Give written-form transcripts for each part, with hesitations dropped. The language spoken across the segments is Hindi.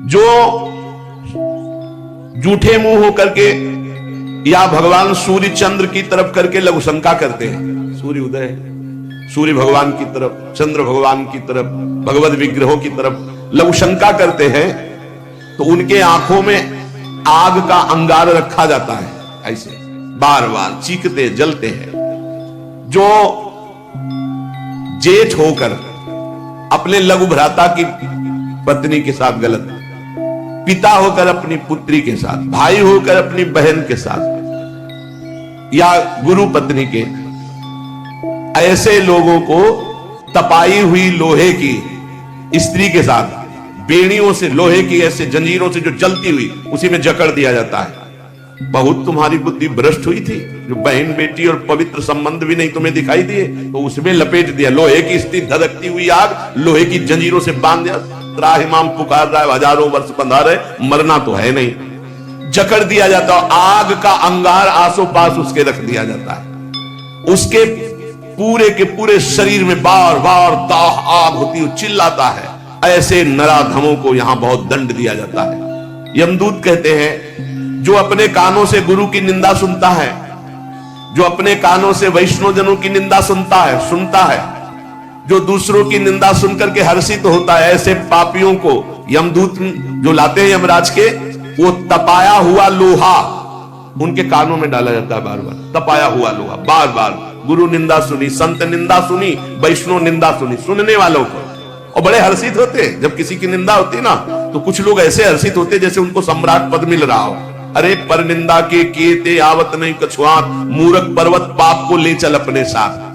जो जूठे मुंह होकर के या भगवान सूर्य चंद्र की तरफ करके लघुशंका करते हैं, सूर्य उदय सूर्य भगवान की तरफ, चंद्र भगवान की तरफ, भगवत विग्रहों की तरफ लघुशंका करते हैं, तो उनके आंखों में आग का अंगार रखा जाता है, ऐसे बार बार चीखते जलते हैं। जो जेठ होकर अपने लघु भ्राता की पत्नी के साथ गलत, पिता होकर अपनी पुत्री के साथ, भाई होकर अपनी बहन के साथ, या गुरु पत्नी के, ऐसे लोगों को तपाई हुई लोहे की स्त्री के साथ बेड़ियों से, लोहे की ऐसे जंजीरों से जो जलती हुई, उसी में जकड़ दिया जाता है। बहुत तुम्हारी बुद्धि भ्रष्ट हुई थी, जो बहन बेटी और पवित्र संबंध भी नहीं तुम्हें दिखाई दिए, तो उसमें लपेट दिया लोहे की स्त्री, धधकती हुई आग, लोहे की जंजीरों से बांध दिया। त्राहिमाम पुकार रहा है, हजारों वर्ष बंधा रहे, मरना तो है नहीं, जकड़ दिया जाता है। आग का अंगार आसो पास उसके रख दिया जाता है। उसके पूरे के पूरे शरीर में बार बार दाह आग होती है, चिल्लाता है। ऐसे नराधमों को यहां बहुत दंड दिया जाता है। यमदूत कहते हैं, जो अपने कानों से गुरु की निंदा सुनता है, जो अपने कानों से वैष्णवजनों की निंदा सुनता है, जो दूसरों की निंदा सुनकर के हर्षित होता है, ऐसे पापियों को यमदूत जो लाते हैं यमराज के, वो तपाया हुआ लोहा उनके कानों में डाला जाता है। बार बार तपाया हुआ लोहा, बार बार गुरु निंदा सुनी, संत निंदा सुनी, वैष्णव निंदा सुनी, सुनने वालों को, और बड़े हर्षित होते। जब किसी की निंदा होती ना, तो कुछ लोग ऐसे हर्षित होते जैसे उनको सम्राट पद मिल रहा हो। अरे पर निंदा के कीते आवत नहीं कछुआत, मूर्ख पर्वत पाप को ले चल अपने साथ।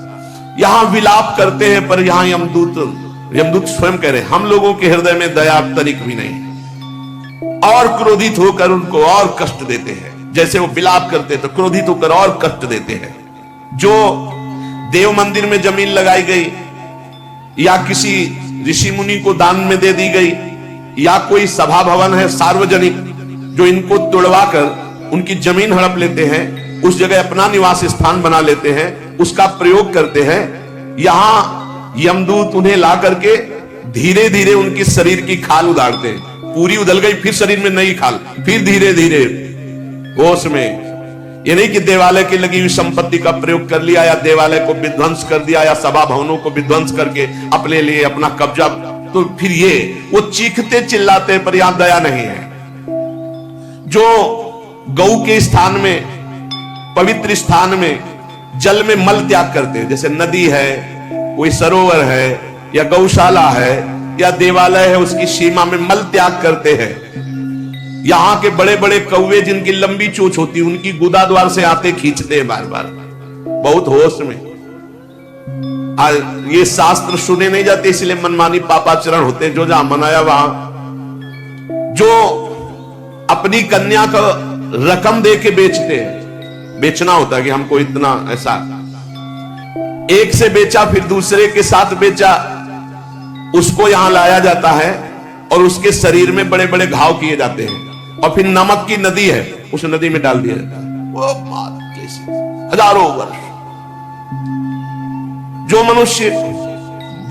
यहां विलाप करते हैं, पर यहां यमदूत स्वयं कह रहे हैं, हम लोगों के हृदय में दया तनिक भी नहीं, और क्रोधित होकर उनको और कष्ट देते हैं। जैसे वो विलाप करते तो क्रोधित होकर और कष्ट देते हैं। जो देव मंदिर में जमीन लगाई गई, या किसी ऋषि मुनि को दान में दे दी गई, या कोई सभा भवन है सार्वजनिक, जो इनको तुड़वा कर उनकी जमीन हड़प लेते हैं, उस जगह अपना निवास स्थान बना लेते हैं, उसका प्रयोग करते हैं। यहां यमदूत उन्हें ला करके धीरे धीरे उनकी शरीर की खाल उदारते हैं। पूरी उधल गई, फिर शरीर में नई खाल, फिर धीरे धीरे होश में। ये नहीं कि देवालय की लगी हुई संपत्ति का प्रयोग कर लिया, या देवालय को विध्वंस कर दिया, या सभा भवनों को विध्वंस करके अपने लिए अपना कब्जा, तो फिर ये वो चीखते चिल्लाते, पर यहां दया नहीं है। जो गौ के स्थान में, पवित्र स्थान में जल में मल त्याग करते हैं, जैसे नदी है, कोई सरोवर है, या गौशाला है, या देवालय है, उसकी सीमा में मल त्याग करते हैं। यहां के बड़े बड़े कौवे जिनकी लंबी चोंच होती है, उनकी गुदा द्वार से आते खींचते हैं बार बार, बहुत होश में। ये शास्त्र सुने नहीं जाते, इसलिए मनमानी पापाचरण होते हैं। जो जहां मनाया वहां, जो अपनी कन्या को रकम दे के बेचते हैं, बेचना होता है कि हमको इतना, ऐसा एक से बेचा, फिर दूसरे के साथ बेचा, उसको यहां लाया जाता है, और उसके शरीर में बड़े बड़े घाव किए जाते हैं, और फिर नमक की नदी है, उस नदी में डाल दिया जाता है। वो हजारों वर्ष जो मनुष्य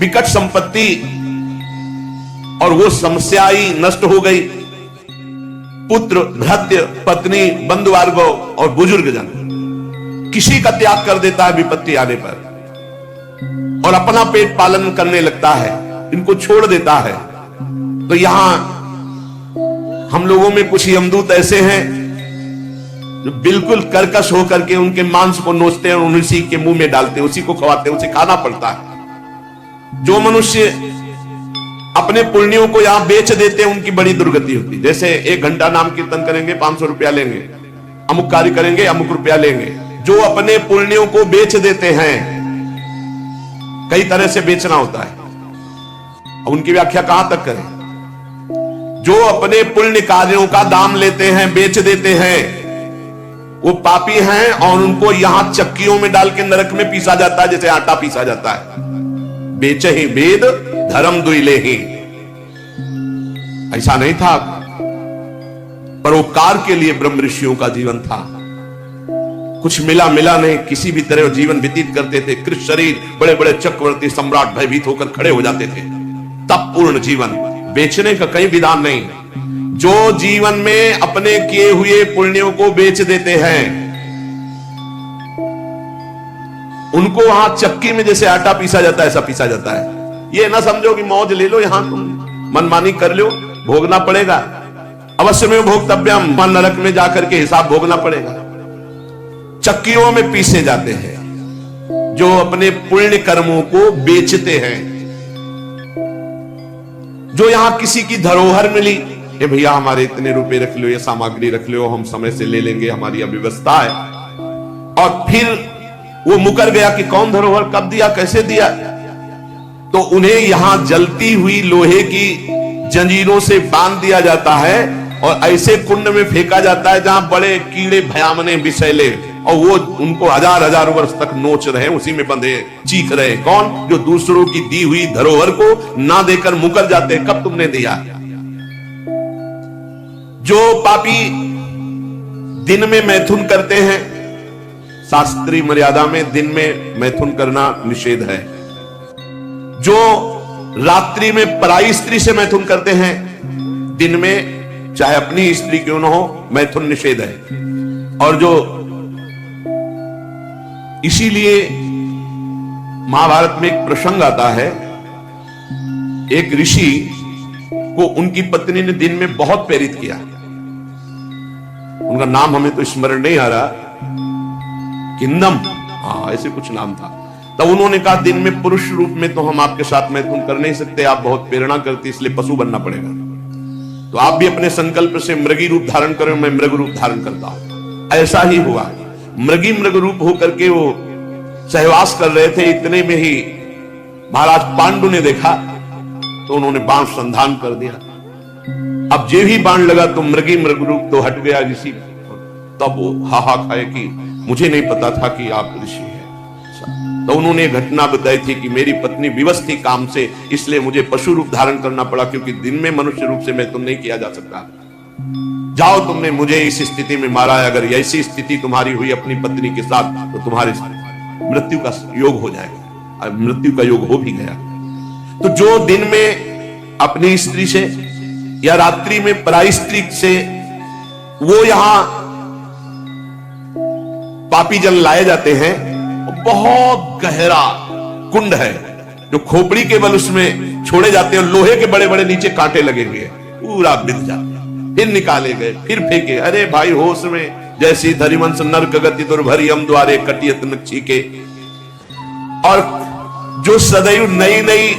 विकट संपत्ति और वो समस्या ही नष्ट हो गई, पुत्र, भृत्य, पत्नी, बंधुवर्ग और बुजुर्ग जन, किसी का त्याग कर देता है विपत्ति आने पर, और अपना पेट पालन करने लगता है, इनको छोड़ देता है। तो यहां हम लोगों में कुछ यमदूत ऐसे हैं जो बिल्कुल कर्कश होकर के उनके मांस को नोचते हैं और उसी के मुंह में डालते हैं, उसी को खवाते हैं, उसे खाना पड़ता है। जो मनुष्य अपने पुण्यों को यहां बेच देते हैं, उनकी बड़ी दुर्गति होती है। जैसे 1 घंटा नाम कीर्तन करेंगे 500 रुपया लेंगे, अमुक कार्य करेंगे अमुक रुपया लेंगे। जो अपने पुण्यों को बेच देते हैं, कई तरह से बेचना होता है, उनकी व्याख्या कहां तक करें। जो अपने पुण्य कार्यों का दाम लेते हैं, बेच देते हैं, वो पापी हैं, और उनको यहां चक्कियों में डाल के नरक में पीसा जाता है, जैसे आटा पीसा जाता है। बेचे ही वेद धर्म दुइले ही, ऐसा नहीं था। परोपकार के लिए ब्रह्म ऋषियों का जीवन था। कुछ मिला नहीं, किसी भी तरह जीवन व्यतीत करते थे। कृष्ण शरीर, बड़े बड़े चक्रवर्ती सम्राट भयभीत होकर खड़े हो जाते थे। तप पूर्ण जीवन, बेचने का कहीं विधान नहीं। जो जीवन में अपने किए हुए पुण्यों को बेच देते हैं, उनको वहां चक्की में जैसे आटा पीसा जाता है ऐसा पीसा जाता है। ये ना समझो कि मौज ले लो, यहां तुम मनमानी कर लो, भोगना पड़ेगा, अवश्य में भोक्तव्यम, नरक में जाकर के हिसाब भोगना पड़ेगा। चक्कियों में पीसे जाते हैं जो अपने पुण्य कर्मों को बेचते हैं। जो यहां किसी की धरोहर मिली, ए भैया हमारे इतने रुपए रख लो, ये सामग्री रख लो, हम समय से ले लेंगे, हमारी व्यवस्था है, और फिर वो मुकर गया कि कौन धरोहर कब दिया कैसे दिया, तो उन्हें यहां जलती हुई लोहे की जंजीरों से बांध दिया जाता है और ऐसे कुंड में फेंका जाता है जहां बड़े कीड़े भयामने विषैले, और वो उनको हजार हजार वर्ष तक नोच रहे, उसी में बंधे चीख रहे। कौन? जो दूसरों की दी हुई धरोहर को ना देकर मुकर जाते, कब तुमने दिया। जो पापी दिन में मैथुन करते हैं, शास्त्रीय मर्यादा में दिन में मैथुन करना निषेध है। जो रात्रि में पराई स्त्री से मैथुन करते हैं, दिन में चाहे अपनी स्त्री क्यों ना हो, मैथुन निषेध है। और जो इसीलिए महाभारत में एक प्रसंग आता है, एक ऋषि को उनकी पत्नी ने दिन में बहुत प्रेरित किया, उनका नाम हमें तो स्मरण नहीं आ रहा, किंदम, हाँ ऐसे कुछ नाम था। तब उन्होंने कहा दिन में पुरुष रूप में तो हम आपके साथ मैथुन कर नहीं सकते, आप बहुत प्रेरणा करती, इसलिए पशु बनना पड़ेगा। तो आप भी अपने संकल्प से मृगी रूप धारण करें, मैं मृग रूप धारण करता हूं। ऐसा ही हुआ, मृग रूप होकर के वो सहवास कर रहे थे। इतने में ही महाराज पांडु ने देखा तो उन्होंने बाण संधान कर दिया। अब जे ही बाण लगा तो मृग रूप तो हट गया ऋषि। तब वो हाहा खाए कि मुझे नहीं पता था कि आप ऋषि हैं। तो उन्होंने घटना बताई थी कि मेरी पत्नी विवश थी काम से, इसलिए मुझे पशु रूप धारण करना पड़ा, क्योंकि दिन में मनुष्य रूप से मैं तुम नहीं किया जा सकता। जाओ, तुमने मुझे इस स्थिति में मारा है, अगर ऐसी स्थिति तुम्हारी हुई अपनी पत्नी के साथ तो तुम्हारी मृत्यु का योग हो जाएगा। मृत्यु का योग हो भी गया। तो जो दिन में अपनी स्त्री से या रात्रि में पराई स्त्री से, वो यहां पापी जल लाए जाते हैं। बहुत गहरा कुंड है जो खोपड़ी के बल उसमें छोड़े जाते हैं, लोहे के बड़े बड़े नीचे कांटे लगे हुए, पूरा बिंद जाता, फिर निकाले गए, फिर फेंके। अरे भाई होश में, जैसी धरिवंश नरक गति दुर्भरी हम द्वारे कटियत नक्षी के। और जो सदैव नई नई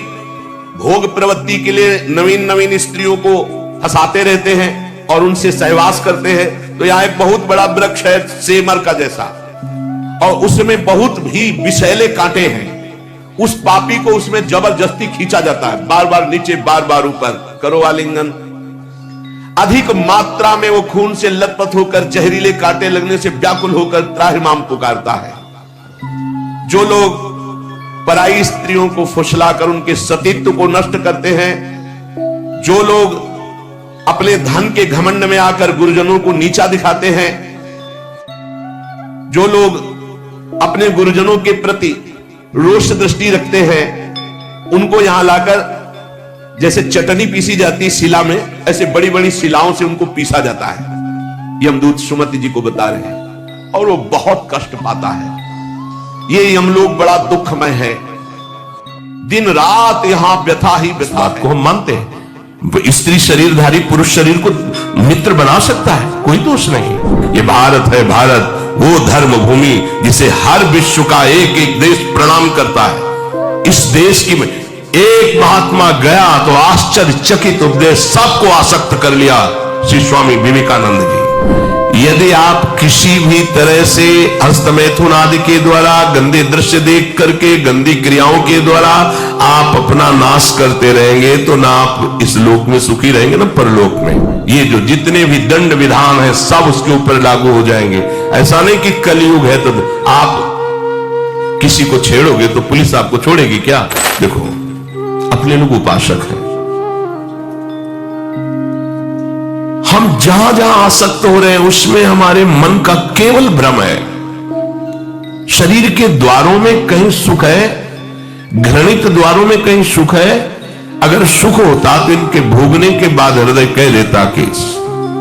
भोग प्रवृत्ति के लिए नवीन नवीन स्त्रियों को फंसाते रहते हैं और उनसे सहवास करते हैं, तो यहां एक बहुत बड़ा वृक्ष है सेमर का जैसा, और उसमें बहुत भी विषैले कांटे हैं। उस पापी को उसमें जबरदस्ती खींचा जाता है, बार बार नीचे बार बार ऊपर, करो आलिंगन। अधिक मात्रा में वो खून से लथपथ होकर, जहरीले कांटे लगने से व्याकुल होकर त्राहिमाम पुकारता है। जो लोग पराई स्त्रियों को फुसलाकर उनके सतीत्व को नष्ट करते हैं, जो लोग अपने धन के घमंड में आकर गुरुजनों को नीचा दिखाते हैं, जो लोग अपने गुरुजनों के प्रति रोष दृष्टि रखते हैं, उनको यहां लाकर जैसे चटनी पीसी जाती है शिला में, ऐसे बड़ी बड़ी शिलाओं से उनको पीसा जाता है। यमदूत सुमति जी को बता रहे हैं, और वो बहुत कष्ट पाता है। ये यमलोक बड़ा दुखमय है, दिन रात यहां व्यथा ही व्यथा को हम मानते हैं। स्त्री शरीरधारी पुरुष शरीर को मित्र बना सकता है, कोई दोष नहीं। ये भारत है, भारत वो धर्म भूमि जिसे हर विश्व का एक एक देश प्रणाम करता है। इस देश की एक महात्मा गया तो आश्चर्यचकित उपदेश सबको आसक्त कर लिया, श्री स्वामी विवेकानंद जी। यदि आप किसी भी तरह से हस्तमैथुन आदि के द्वारा, गंदे दृश्य देख करके, गंदी क्रियाओं के द्वारा आप अपना नाश करते रहेंगे, तो ना आप इस लोक में सुखी रहेंगे ना परलोक में। ये जो जितने भी दंड विधान है सब उसके ऊपर लागू हो जाएंगे। ऐसा नहीं कि कलयुग है तो आप किसी को छेड़ोगे तो पुलिस आपको छोड़ेगी क्या? देखो, अपने लोग उपासक हैं, हम जहां जहां आसक्त हो रहे हैं उसमें हमारे मन का केवल भ्रम है। शरीर के द्वारों में कहीं सुख है, घृणित द्वारों में कहीं सुख है, अगर सुख होता तो इनके भोगने के बाद हृदय कह देता कि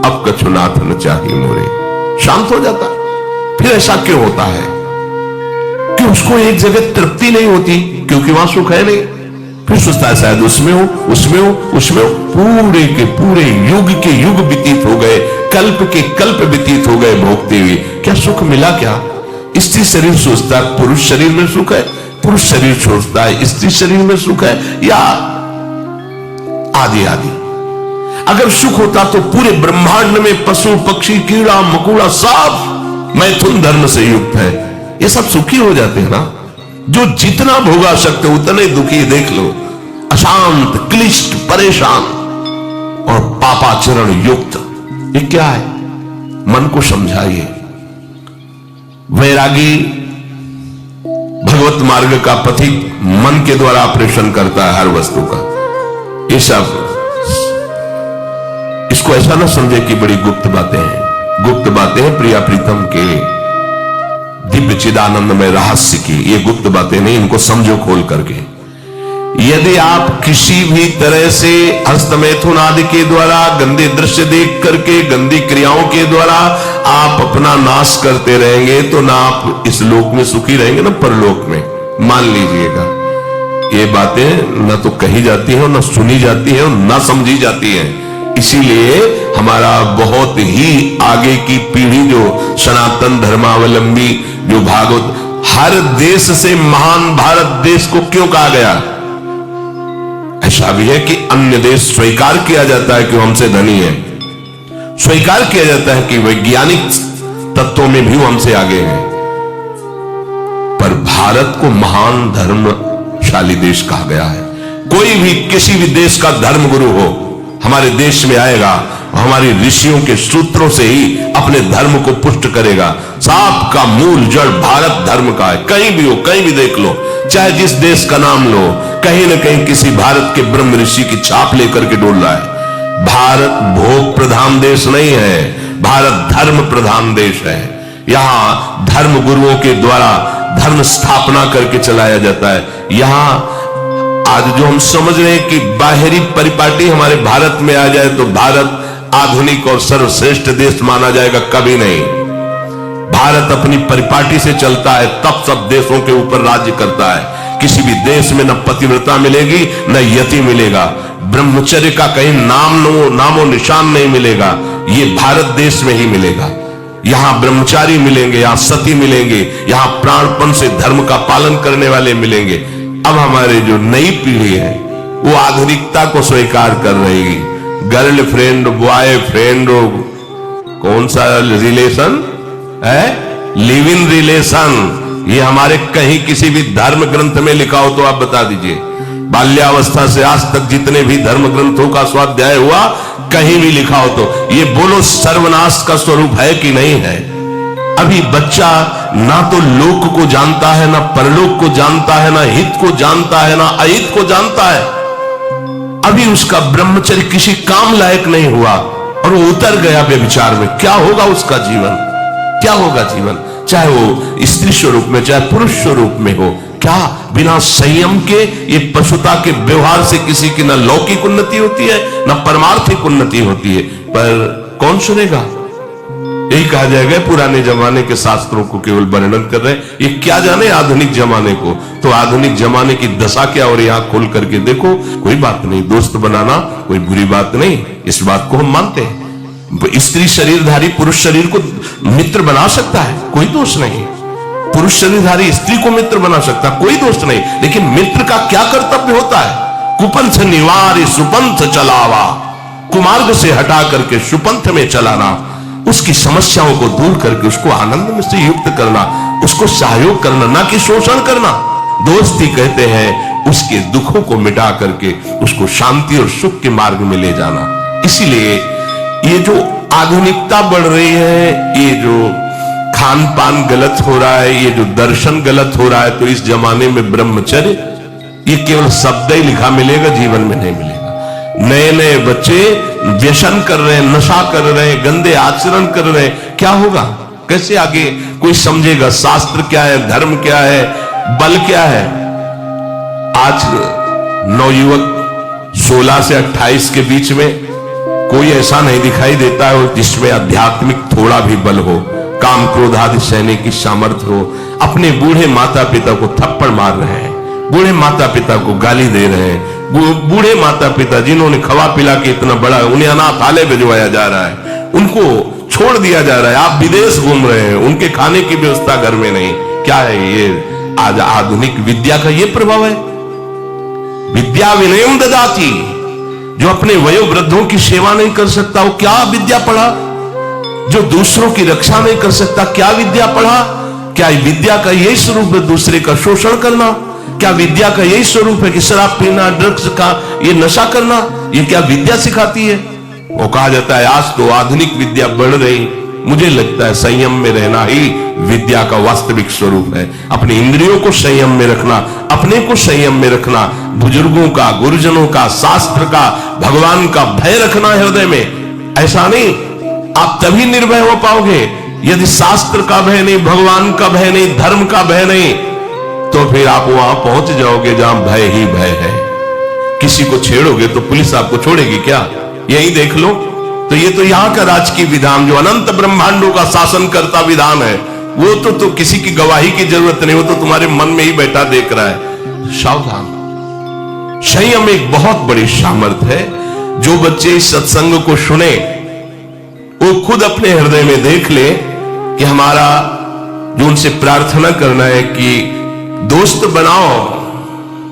अब कछुनाथ न चाहिए मोरे, शांत हो जाता। फिर ऐसा क्यों होता है कि उसको एक जगह तृप्ति नहीं होती? क्योंकि वहां सुख है नहीं। फिर सोचता है शायद उसमें हो, उसमें हो, उसमें हो। पूरे के पूरे युग के युग व्यतीत हो गए, कल्प के कल्प व्यतीत हो गए भोगते हुए, क्या सुख मिला? क्या स्त्री शरीर सोचता है पुरुष शरीर में सुख है, पुरुष शरीर सोचता है स्त्री शरीर में सुख है, या आदि आदि। अगर सुख होता तो पूरे ब्रह्मांड में पशु पक्षी कीड़ा मकोड़ा सब मैथुन धर्म से युक्त है, ये सब सुखी हो जाते हैं ना। जो जितना भोगा सकते उतने दुखी, देख लो, अशांत क्लिष्ट परेशान और पापाचरण युक्त। ये क्या है? मन को समझाइए। वैरागी भगवत मार्ग का पथिक मन के द्वारा ऑपरेशन करता है हर वस्तु का। ये सब इसको ऐसा ना समझे कि बड़ी गुप्त बातें हैं। गुप्त बातें हैं प्रिया प्रीतम के दिव्य चिदानंद में रहस्य की। ये गुप्त बातें नहीं, इनको समझो खोल करके। यदि आप किसी भी तरह से हस्तमैथुन आदि के द्वारा गंदे दृश्य देख करके गंदी क्रियाओं के द्वारा आप अपना नाश करते रहेंगे तो ना आप इस लोक में सुखी रहेंगे ना परलोक में। मान लीजिएगा, ये बातें न तो कही जाती हैं, न सुनी जाती हैं, न समझी जाती हैं। इसीलिए हमारा बहुत ही आगे की पीढ़ी जो सनातन धर्मावलंबी जो भागवत, हर देश से महान भारत देश को क्यों कहा गया? ऐसा भी है कि अन्य देश स्वीकार किया जाता है कि हमसे धनी है, स्वीकार किया जाता है कि वैज्ञानिक तत्वों में भी वो हमसे आगे हैं, पर भारत को महान धर्मशाली देश कहा गया है। कोई भी किसी भी देश का धर्म गुरु हो हमारे देश में आएगा, हमारे ऋषियों के सूत्रों से ही अपने धर्म को पुष्ट करेगा। सांप का मूल जड़ भारत धर्म का है। कहीं भी हो, कहीं भी देख लो, चाहे जिस देश का नाम लो, कहीं ना कहीं किसी भारत के ब्रह्म ऋषि की छाप लेकर के डोल रहा है। भारत भोग प्रधान देश नहीं है, भारत धर्म प्रधान देश है। यहां धर्म गुरुओं के द्वारा धर्म स्थापना करके चलाया जाता है। यहां आज जो हम समझ रहे हैं कि बाहरी परिपाटी हमारे भारत में आ जाए तो भारत आधुनिक और सर्वश्रेष्ठ देश माना जाएगा, कभी नहीं। भारत अपनी परिपाटी से चलता है, तब सब देशों के ऊपर राज्य करता है। किसी भी देश में न पतिव्रता मिलेगी न यति मिलेगा, ब्रह्मचर्य का कहीं नामो निशान नहीं मिलेगा। ये भारत देश में ही मिलेगा। यहां ब्रह्मचारी मिलेंगे, यहां सती मिलेंगे, यहां प्राणपण से धर्म का पालन करने वाले मिलेंगे। अब हमारे जो नई पीढ़ी है वो आधुनिकता को स्वीकार कर रहेगी। गर्लफ्रेंड बॉयफ्रेंड कौन सा रिलेशन है? Live in relation. ये हमारे कहीं किसी भी धर्म ग्रंथ में लिखा हो तो आप बता दीजिए। बाल्यावस्था से आज तक जितने भी धर्म ग्रंथों का स्वाध्याय हुआ, कहीं भी लिखा हो तो ये बोलो सर्वनाश का स्वरूप है कि नहीं है? अभी बच्चा ना तो लोक को जानता है, ना परलोक को जानता है, ना हित को जानता है, ना अहित को जानता है। अभी उसका ब्रह्मचर्य किसी काम लायक नहीं हुआ और वो उतर गया व्यभिचार में। क्या होगा उसका जीवन? क्या होगा जीवन? चाहे वो स्त्री स्वरूप में चाहे पुरुष स्वरूप में हो, क्या बिना संयम के ये पशुता के व्यवहार से किसी की न लौकिक उन्नति होती है न परमार्थिक उन्नति होती है? पर कौन सुनेगा? यही कहा जाएगा पुराने जमाने के शास्त्रों को केवल वर्णन कर रहे हैं, ये क्या जाने आधुनिक जमाने को। तो आधुनिक जमाने की दशा क्या हो रही है आंख खोल करके देखो। कोई बात नहीं, दोस्त बनाना कोई बुरी बात नहीं, इस बात को हम मानते हैं। स्त्री शरीरधारी पुरुष शरीर को मित्र बना सकता है, कोई दोष नहीं। पुरुष शरीरधारी स्त्री को मित्र बना सकता है, कोई दोष नहीं। लेकिन मित्र का क्या कर्तव्य होता है? कुपंथ निवार सुपंथ चलावा, कुमार्ग से हटा करके सुपंथ में चलाना, उसकी समस्याओं को दूर करके उसको आनंद में से युक्त करना, उसको सहयोग करना, ना कि शोषण करना। दोस्ती कहते हैं उसके दुखों को मिटा करके उसको शांति और सुख के मार्ग में ले जाना। इसीलिए ये जो आधुनिकता बढ़ रही है, ये जो खान पान गलत हो रहा है, ये जो दर्शन गलत हो रहा है, तो इस जमाने में ब्रह्मचर्य ये केवल शब्द ही लिखा मिलेगा, जीवन में नहीं मिलेगा। नए नए बच्चे व्यसन कर रहे हैं, नशा कर रहे हैं, गंदे आचरण कर रहे हैं, क्या होगा? कैसे आगे कोई समझेगा शास्त्र क्या है, धर्म क्या है, बल क्या है? आज नवयुवक 16 से 28 के बीच में कोई ऐसा नहीं दिखाई देता है जिसमें आध्यात्मिक थोड़ा भी बल हो, काम क्रोध आदि सहने की सामर्थ्य हो। अपने बूढ़े माता पिता को थप्पड़ मार रहे हैं, बूढ़े माता पिता को गाली दे रहे हैं, बूढ़े माता पिता जिन्होंने खवा पिला के इतना बड़ा, उन्हें अनाथालय भिजवाया जा रहा है, उनको छोड़ दिया जा रहा है। आप विदेश घूम रहे हैं, उनके खाने की व्यवस्था घर में नहीं। क्या है ये? आज आधुनिक विद्या का ये प्रभाव है। विद्या विनयम ददाति, जो अपने वयोवृद्धों की सेवा नहीं कर सकता वो क्या विद्या पढ़ा? जो दूसरों की रक्षा नहीं कर सकता क्या विद्या पढ़ा? क्या विद्या का यही स्वरूप है दूसरे का शोषण करना? क्या विद्या का यही स्वरूप है कि शराब पीना, ड्रग्स का ये नशा करना? ये क्या विद्या सिखाती है? वो कहा जाता है आज तो आधुनिक विद्या बढ़ रही, मुझे लगता है संयम में रहना ही विद्या का वास्तविक स्वरूप है। अपनी इंद्रियों को संयम में रखना, अपने को संयम में रखना, बुजुर्गों का, गुरुजनों का, शास्त्र का, भगवान का भय रखना है हृदय में। ऐसा नहीं, आप तभी निर्भय हो पाओगे यदि शास्त्र का भय नहीं, भगवान का भय नहीं, धर्म का भय नहीं, तो फिर आप वहां पहुंच जाओगे जहां भय ही भय है। किसी को छेड़ोगे तो पुलिस आपको छोड़ेगी क्या? यही देख लो। तो ये तो यहां का राजकीय विधान, जो अनंत ब्रह्मांडों का शासन करता विधान है, वो तो किसी की गवाही की जरूरत नहीं, वो तो तुम्हारे मन में ही बैठा देख रहा है। सावधान। संयम एक बहुत बड़ी सामर्थ्य है। जो बच्चे इस सत्संग को सुने वो खुद अपने हृदय में देख ले कि हमारा जो उनसे प्रार्थना करना है कि दोस्त बनाओ।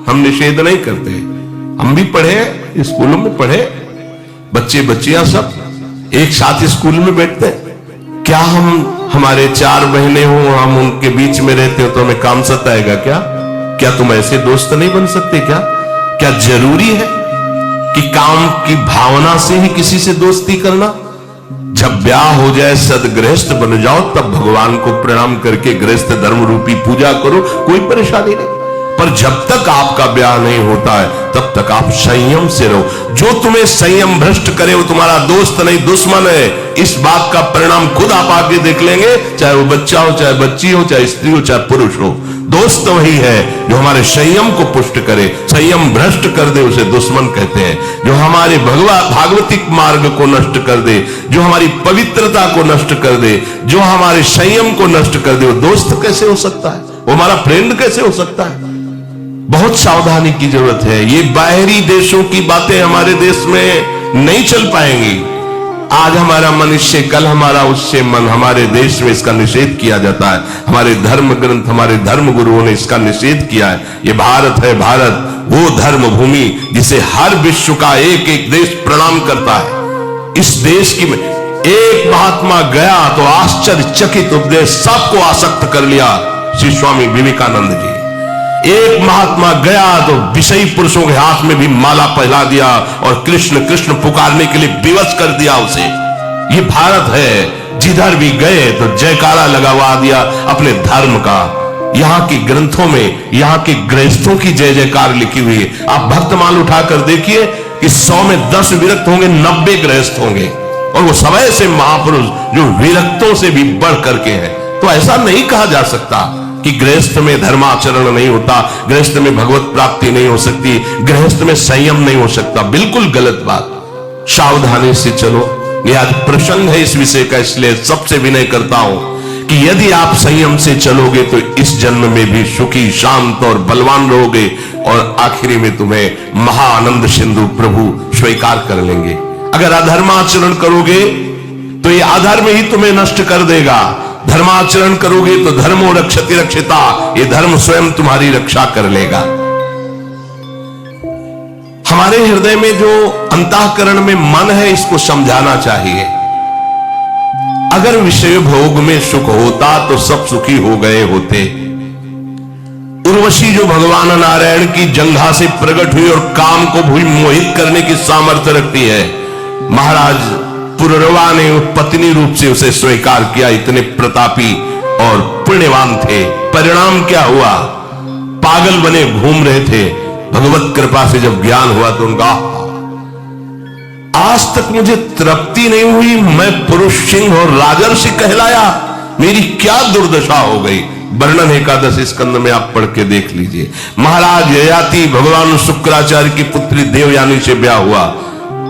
हम निषेध नहीं करते, हम भी पढ़े, स्कूलों में पढ़े, बच्चे बच्चियां सब एक साथ स्कूल में बैठते हैं। क्या हम, हमारे 4 बहनें हो, हम उनके बीच में रहते हो तो हमें काम सताएगा क्या? क्या तुम ऐसे दोस्त नहीं बन सकते क्या? क्या जरूरी है कि काम की भावना से ही किसी से दोस्ती करना? जब ब्याह हो जाए, सदगृहस्थ बन जाओ, तब भगवान को प्रणाम करके गृहस्थ धर्म रूपी पूजा करो, कोई परेशानी नहीं। पर जब तक आपका ब्याह नहीं होता है तब तक आप संयम से रहो। जो तुम्हें संयम भ्रष्ट करे वो तुम्हारा दोस्त नहीं दुश्मन है। इस बात का परिणाम खुद आप आगे देख लेंगे, चाहे वो बच्चा हो, चाहे बच्ची हो, चाहे स्त्री हो, चाहे पुरुष हो। दोस्त वही है जो हमारे संयम को पुष्ट करे। संयम भ्रष्ट कर दे उसे दुश्मन कहते हैं। जो हमारे भागवतिक मार्ग को नष्ट कर दे, जो हमारी पवित्रता को नष्ट कर दे, जो हमारे संयम को नष्ट कर दे, वो दोस्त कैसे हो सकता है? वो हमारा फ्रेंड कैसे हो सकता है? बहुत सावधानी की जरूरत है। ये बाहरी देशों की बातें हमारे देश में नहीं चल पाएंगी। आज हमारा मन इससे, कल हमारा उससे मन। हमारे देश में इसका निषेध किया जाता है। हमारे धर्म ग्रंथ, हमारे धर्म गुरुओं ने इसका निषेध किया है। ये भारत है, भारत वो धर्म भूमि जिसे हर विश्व का एक एक देश प्रणाम करता है। इस देश की एक महात्मा गया तो आश्चर्यचकित उपदेश सबको आसक्त कर लिया, श्री स्वामी विवेकानंद जी। एक महात्मा गया तो विषयी पुरुषों के हाथ में भी माला पहला दिया और कृष्ण कृष्ण पुकारने के लिए विवश कर दिया उसे। ये भारत है, जिधर भी गए तो जयकारा लगवा दिया अपने धर्म का। यहाँ के ग्रंथों में यहाँ के गृहस्थों की जय जयकार लिखी हुई है। आप भक्तमाल उठाकर देखिए कि 100 में 10 विरक्त होंगे, 90 गृहस्थ होंगे, और वो सब ऐसे महापुरुष जो विरक्तों से भी बढ़ करके हैं। तो ऐसा नहीं कहा जा सकता कि गृहस्थ में धर्माचरण नहीं होता, गृहस्थ में भगवत प्राप्ति नहीं हो सकती, गृहस्थ में संयम नहीं हो सकता। बिल्कुल गलत बात। सावधानी से चलो। यह आज प्रसंग है इस विषय का, इसलिए सबसे विनय करता हूं कि यदि आप संयम से चलोगे तो इस जन्म में भी सुखी, शांत और बलवान रहोगे, और आखिरी में तुम्हें महाआनंद सिंधु प्रभु स्वीकार कर लेंगे। अगर अधर्माचरण करोगे तो ये अधर्म ही तुम्हें नष्ट कर देगा। धर्माचरण करोगे तो धर्मो रक्षति रक्षिता, ये धर्म स्वयं तुम्हारी रक्षा कर लेगा। हमारे हृदय में जो अंतःकरण में मन है, इसको समझाना चाहिए। अगर विषय भोग में सुख होता तो सब सुखी हो गए होते। उर्वशी जो भगवान नारायण की जंघा से प्रकट हुई और काम को भी मोहित करने की सामर्थ्य रखती है, महाराज पुररवा ने पत्नी रूप से उसे स्वीकार किया। इतने प्रतापी और पुण्यवान थे। परिणाम क्या हुआ? पागल बने घूम रहे थे। भगवत कृपा से जब ज्ञान हुआ तो उनका, आज तक मुझे तृप्ति नहीं हुई, मैं पुरुष सिंह और राजर्षि कहलाया, मेरी क्या दुर्दशा हो गई। वर्णन एकादश स्कंद में आप पढ़ के देख लीजिए। महाराज ययाति भगवान शुक्राचार्य की पुत्री देवयानी से ब्याह हुआ,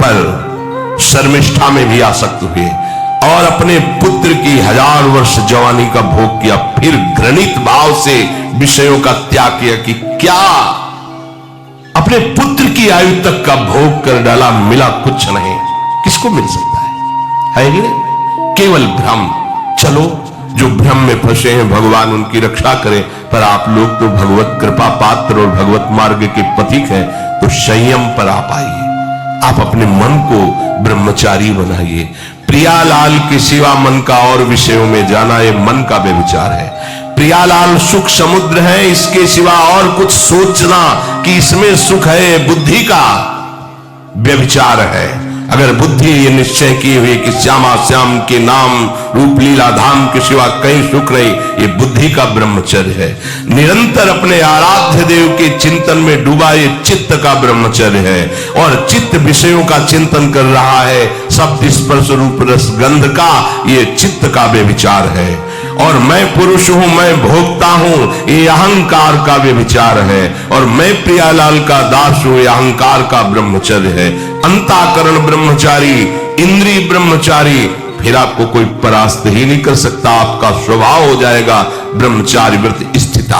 पर शर्मिष्ठा में भी आसक्त हुए और अपने पुत्र की 1000 वर्ष जवानी का भोग किया। फिर घृणित भाव से विषयों का त्याग किया कि क्या अपने पुत्र की आयु तक का भोग कर डाला, मिला कुछ नहीं। किसको मिल सकता है कि नहीं? केवल भ्रम। चलो, जो भ्रम में फंसे हैं भगवान उनकी रक्षा करें, पर आप लोग तो भगवत कृपा पात्र और भगवत मार्ग के पथिक हैं, तो संयम पर आप आइए। आप अपने मन को ब्रह्मचारी बनाइए। प्रियालाल के सिवा मन का और विषयों में जाना, ये मन का व्यभिचार है। प्रियालाल सुख समुद्र है, इसके सिवा और कुछ सोचना कि इसमें सुख है, बुद्धि का व्यभिचार है। अगर बुद्धि ये निश्चय किए हुए कि श्यामा श्याम के नाम रूप लीला धाम के सिवा कहीं सुख नहीं, ये बुद्धि का ब्रह्मचर्य है। निरंतर अपने आराध्य देव के चिंतन में डूबा, ये चित्त का ब्रह्मचर्य है। और चित्त विषयों का चिंतन कर रहा है, शब्द स्पर्श रूप रस गंध का, ये चित्त का व्यभिचार है। और मैं पुरुष हूं, मैं भोगता हूं, ये अहंकार का व्यभिचार है। और मैं प्रियालाल का दास हूं, ये अहंकार का ब्रह्मचर्य है। अंतःकरण ब्रह्मचारी, इंद्रिय ब्रह्मचारी, फिर आपको कोई परास्त ही नहीं कर सकता। आपका स्वभाव हो जाएगा ब्रह्मचारी व्रत स्थिता।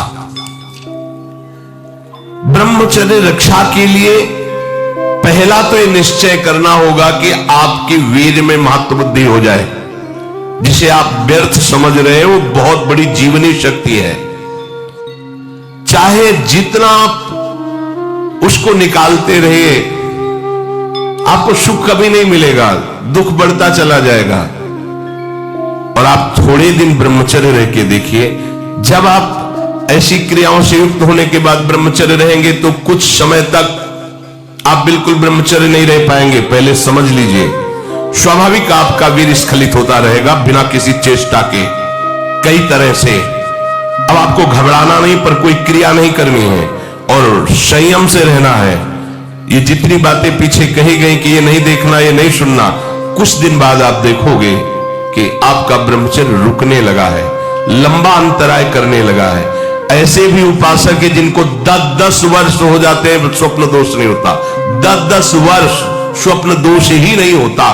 ब्रह्मचर्य रक्षा के लिए पहला तो ये निश्चय करना होगा कि आपकी वीर में महत्व बुद्धि हो जाए। जिसे आप व्यर्थ समझ रहे हैं वो बहुत बड़ी जीवनी शक्ति है। चाहे जितना आप उसको निकालते रहिए, आपको सुख कभी नहीं मिलेगा, दुख बढ़ता चला जाएगा। और आप थोड़े दिन ब्रह्मचर्य रह के देखिए, जब आप ऐसी क्रियाओं से युक्त होने के बाद ब्रह्मचर्य रहेंगे तो कुछ समय तक आप बिल्कुल ब्रह्मचर्य नहीं रह पाएंगे। पहले समझ लीजिए, स्वाभाविक आपका वीर स्खलित होता रहेगा बिना किसी चेष्टा के, कई तरह से। अब आपको घबराना नहीं, पर कोई क्रिया नहीं करनी है और संयम से रहना है। ये जितनी बातें पीछे कही गई कि ये नहीं देखना, ये नहीं सुनना, कुछ दिन बाद आप देखोगे कि आपका ब्रह्मचर्य रुकने लगा है, लंबा अंतराय करने लगा है। ऐसे भी उपासक है जिनको 10-10 वर्ष हो जाते हैं, स्वप्न दोष नहीं होता। 10-10 वर्ष स्वप्न दोष ही नहीं होता।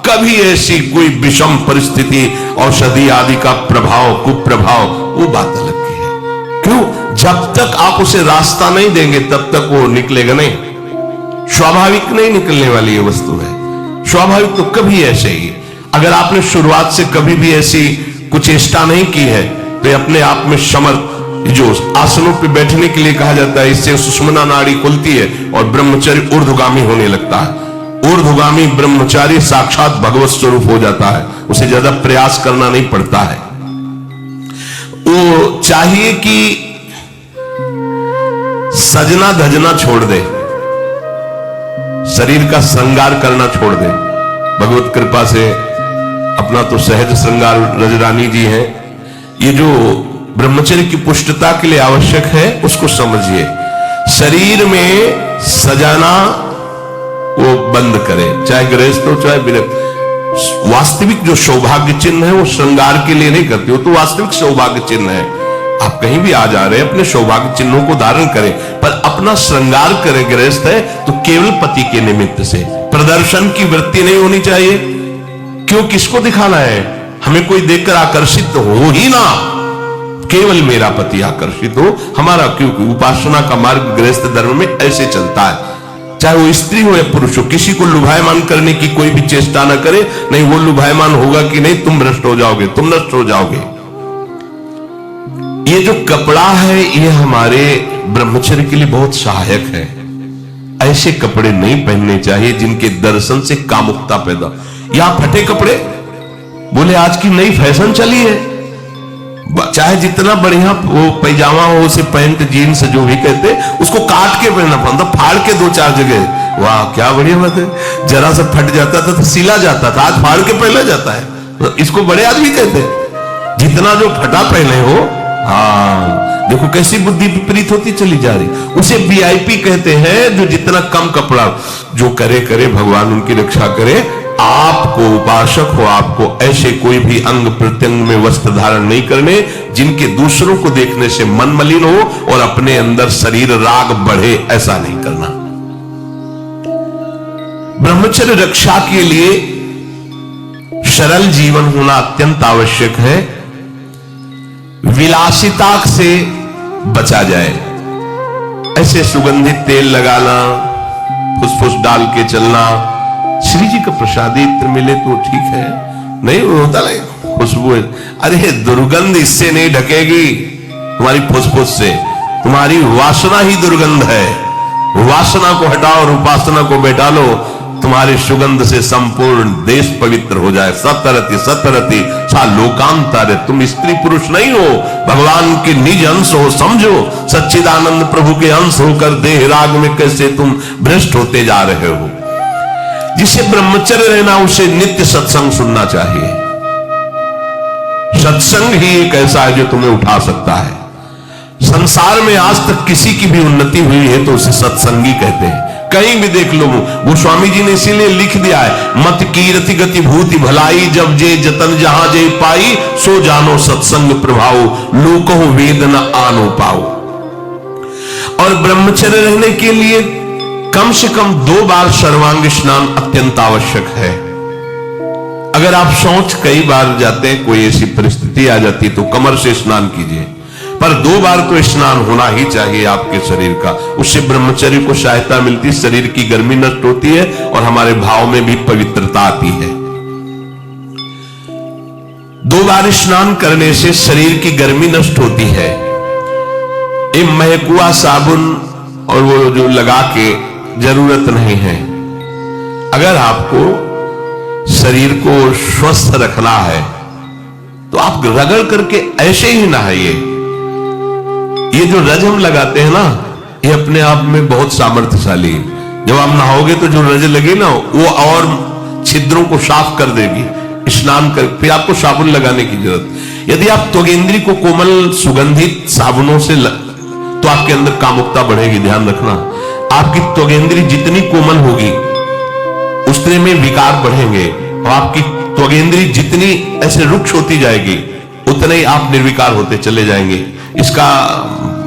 कभी ऐसी कोई विषम परिस्थिति, औषधि आदि का प्रभाव, कुप्रभाव, वो बात अलग की है। क्यों? जब तक आप उसे रास्ता नहीं देंगे तब तक वो निकलेगा नहीं। स्वाभाविक नहीं निकलने वाली ये वस्तु है। स्वाभाविक तो कभी ऐसे ही। अगर आपने शुरुआत से कभी भी ऐसी कुचेष्टा नहीं की है तो अपने आप में समर्थ, जो आसनों पे बैठने के लिए कहा जाता है, इससे सुषुम्ना नाड़ी खुलती है और ब्रह्मचर्य ऊर्ध्वगामी होने लगता है। ऊर्ध्वगामी ब्रह्मचारी साक्षात भगवत स्वरूप हो जाता है, उसे ज्यादा प्रयास करना नहीं पड़ता है। वो चाहिए कि सजना धजना छोड़ दे, शरीर का श्रृंगार करना छोड़ दे। भगवत कृपा से अपना तो सहज श्रृंगार रजरानी जी हैं। ये जो ब्रह्मचर्य की पुष्टता के लिए आवश्यक है उसको समझिए। शरीर में सजाना वो बंद करे, चाहे गृहस्थ हो चाहे विरक्त। वास्तविक जो सौभाग्य चिन्ह है वो श्रृंगार के लिए नहीं करते, वो तो वास्तविक सौभाग्य चिन्ह है। आप कहीं भी आ जा रहे हैं, अपने सौभाग्य चिन्हों को धारण करें, पर अपना श्रृंगार करें। गृहस्थ है तो केवल पति के निमित्त से, प्रदर्शन की वृत्ति नहीं होनी चाहिए। क्यों? किसको दिखाना है? हमें कोई देखकर आकर्षित हो ही ना, केवल मेरा पति आकर्षित हो हमारा। क्योंकि उपासना का मार्ग गृहस्थ धर्म में ऐसे चलता है, चाहे वो स्त्री हो या पुरुष हो। किसी को लुभायमान करने की कोई भी चेष्टा ना करे, नहीं वो लुभायमान होगा कि नहीं, तुम भ्रष्ट हो जाओगे, तुम नष्ट हो जाओगे। ये जो कपड़ा है ये हमारे ब्रह्मचर्य के लिए बहुत सहायक है। ऐसे कपड़े नहीं पहनने चाहिए जिनके दर्शन से कामुकता पैदा। यहां फटे कपड़े, बोले आज की नई फैशन चली है, चाहे जितना बढ़िया वो पैजामा हो, उसे पैंट जीन्स जो भी कहते, उसको काट के पहनना पड़ता, फाड़ के 2-4 जगह। वाह क्या बढ़िया बात है। जरा सा फट जाता था तो सिला जाता था, आज फाड़ के पहना जाता है। तो इसको बड़े आदमी कहते हैं। जितना जो फटा पहने हो, हाँ देखो कैसी बुद्धि विपरीत होती चली जा रही। उसे वीआईपी कहते हैं, जो जितना कम कपड़ा जो करे करे, भगवान उनकी रक्षा करे, आपको, उपासक हो, आपको ऐसे कोई भी अंग प्रत्यंग में वस्त्र धारण नहीं करने जिनके दूसरों को देखने से मन मलिन हो और अपने अंदर शरीर राग बढ़े, ऐसा नहीं करना। ब्रह्मचर्य रक्षा के लिए सरल जीवन होना अत्यंत आवश्यक है। विलासिता से बचा जाए। ऐसे सुगंधित तेल लगाना, फुसफुस डाल के चलना, श्री जी का प्रसाद इत्र मिले तो ठीक है, नहीं होता नहीं खुशबू, अरे दुर्गंध इससे नहीं ढकेगी, तुम्हारी फुसफुस से। तुम्हारी वासना ही दुर्गंध है। वासना को हटाओ और उपासना को बैठा लो, तुम्हारी सुगंध से संपूर्ण देश पवित्र हो जाए। सतरति सतरति सा लोकांतर। तुम स्त्री पुरुष नहीं हो, भगवान के निज अंश हो, समझो। सच्चिदानंद प्रभु के अंश होकर देह राग में कैसे तुम भ्रष्ट होते जा रहे हो। जिसे ब्रह्मचर्य रहना, उसे नित्य सत्संग सुनना चाहिए। सत्संग ही एक ऐसा है जो तुम्हें उठा सकता है। संसार में आज तक किसी की भी उन्नति हुई है तो उसे सत्संगी कहते हैं। कहीं भी देख लो, गोस्वामी जी ने इसीलिए लिख दिया है, मत कीर्ति गति भूति भलाई, जब जे जतन जहां जे पाई, सो जानो सत्संग प्रभाव, लोको वेद न आनो पाओ। और ब्रह्मचर्य रहने के लिए कम से कम 2 बार सर्वांग स्नान अत्यंत आवश्यक है। अगर आप सोच कई बार जाते हैं, कोई ऐसी परिस्थिति आ जाती तो कमर से स्नान कीजिए, पर 2 बार तो स्नान होना ही चाहिए आपके शरीर का। उससे ब्रह्मचर्य को सहायता मिलती, शरीर की गर्मी नष्ट होती है और हमारे भाव में भी पवित्रता आती है। 2 बार स्नान करने से शरीर की गर्मी नष्ट होती है। ये महकुआ साबुन और वो जो लगा के जरूरत नहीं है। अगर आपको शरीर को स्वस्थ रखना है तो आप रगड़ करके ऐसे ही नहाइए। ये जो रज हम लगाते हैं ना, ये अपने आप में बहुत सामर्थ्यशाली है। जब आप नहाओगे तो जो रज लगे ना, वो और छिद्रों को साफ कर देगी। स्नान कर फिर आपको साबुन लगाने की जरूरत। यदि आप त्वगेंद्री को कोमल सुगंधित साबुनों से तो आपके अंदर कामुकता बढ़ेगी। ध्यान रखना, आपकी त्वगेंद्री जितनी कोमल होगी उतने में विकार बढ़ेंगे, और आपकी त्वगेंद्री जितनी ऐसे रुक्ष होती जाएगी उतने ही आप निर्विकार होते चले जाएंगे। इसका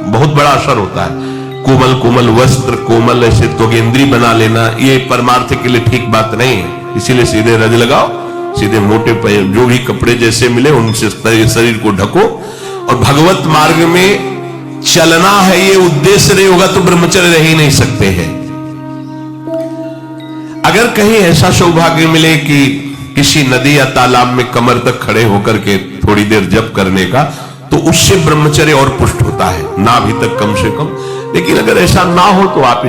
बहुत बड़ा असर होता है। कोमल कोमल वस्त्र, कोमल ऐसे त्वगेंद्री बना लेना, ये परमार्थ के लिए ठीक बात नहीं है। इसीलिए सीधे रज लगाओ, सीधे मोटे पैर, जो भी कपड़े जैसे मिले उनसे शरीर को ढको। और भगवत मार्ग में चलना है, ये उद्देश्य नहीं होगा तो ब्रह्मचर्य रह ही नहीं सकते हैं। अगर कहीं ऐसा सौभाग्य मिले कि किसी नदी या तालाब में कमर तक खड़े होकर के थोड़ी देर जप करने का, तो उससे ब्रह्मचर्य और पुष्ट होता है, नाभि तक कम से कम। लेकिन अगर ऐसा ना हो तो आप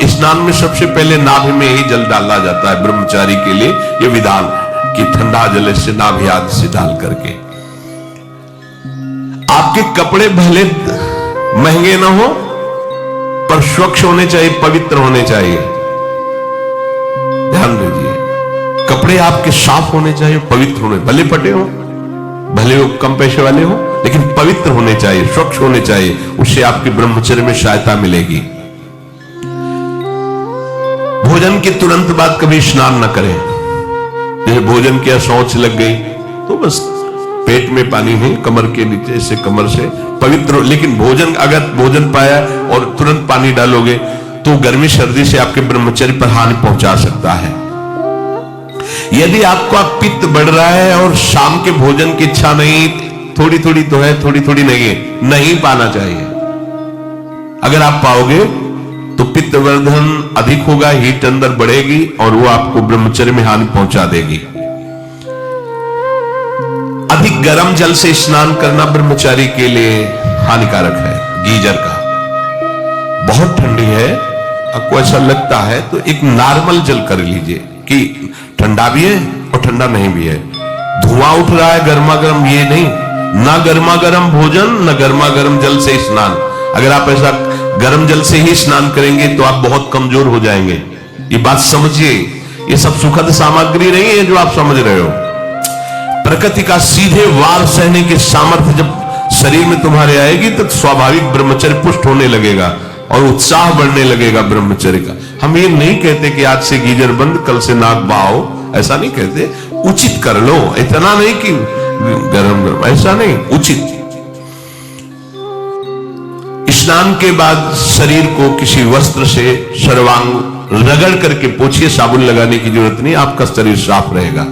स्नान में सबसे पहले नाभि में ही जल डाला जाता है। ब्रह्मचारी के लिए यह विधान कि ठंडा जल से नाभि आदि से डाल करके। आपके कपड़े भले महंगे ना हो पर स्वच्छ होने चाहिए, पवित्र होने चाहिए। ध्यान दीजिए, कपड़े आपके साफ होने चाहिए, पवित्र होने, भले फटे हो, भले वो कम पैसे वाले हो, लेकिन पवित्र होने चाहिए, स्वच्छ होने चाहिए। उससे आपके ब्रह्मचर्य में सहायता मिलेगी। भोजन के तुरंत बाद कभी स्नान न करें। जैसे भोजन किया, शौच लग गई तो बस पेट में पानी है, कमर के नीचे से, कमर से पवित्र। लेकिन भोजन, अगर भोजन पाया और तुरंत पानी डालोगे तो गर्मी सर्दी से आपके ब्रह्मचर्य पर हानि पहुंचा सकता है। यदि आपका पित्त बढ़ रहा है और शाम के भोजन की इच्छा नहीं, थोड़ी थोड़ी तो है, थोड़ी थोड़ी नहीं पाना चाहिए। अगर आप पाओगे तो पित्तवर्धन अधिक होगा, हीट अंदर बढ़ेगी और वो आपको ब्रह्मचर्य में हानि पहुंचा देगी। अधिक गर्म जल से स्नान करना ब्रह्मचारी के लिए हानिकारक है। गीजर का बहुत ठंडी है, आपको ऐसा लगता है तो एक नॉर्मल जल कर लीजिए कि ठंडा भी है और ठंडा नहीं भी है। धुआं उठ रहा है गर्मा गर्म, ये नहीं, ना गर्मा गर्म भोजन ना गर्मा गर्म जल से स्नान। अगर आप ऐसा गर्म जल से ही स्नान करेंगे तो आप बहुत कमजोर हो जाएंगे। ये बात समझिए, ये सब सुखद सामग्री नहीं है जो आप समझ रहे हो। प्रकृति का सीधे वार सहने की सामर्थ्य जब शरीर में तुम्हारे आएगी तो स्वाभाविक ब्रह्मचर्य पुष्ट होने लगेगा और उत्साह बढ़ने लगेगा ब्रह्मचर्य का। हम ये नहीं कहते कि आज से गीजर बंद, कल से नाक बहाओ, ऐसा नहीं कहते, उचित कर लो, इतना नहीं कि गरम गरम, ऐसा नहीं, उचित। स्नान के बाद शरीर को किसी वस्त्र से सर्वांग रगड़ करके पोछिए, साबुन लगाने की जरूरत नहीं, आपका शरीर साफ रहेगा।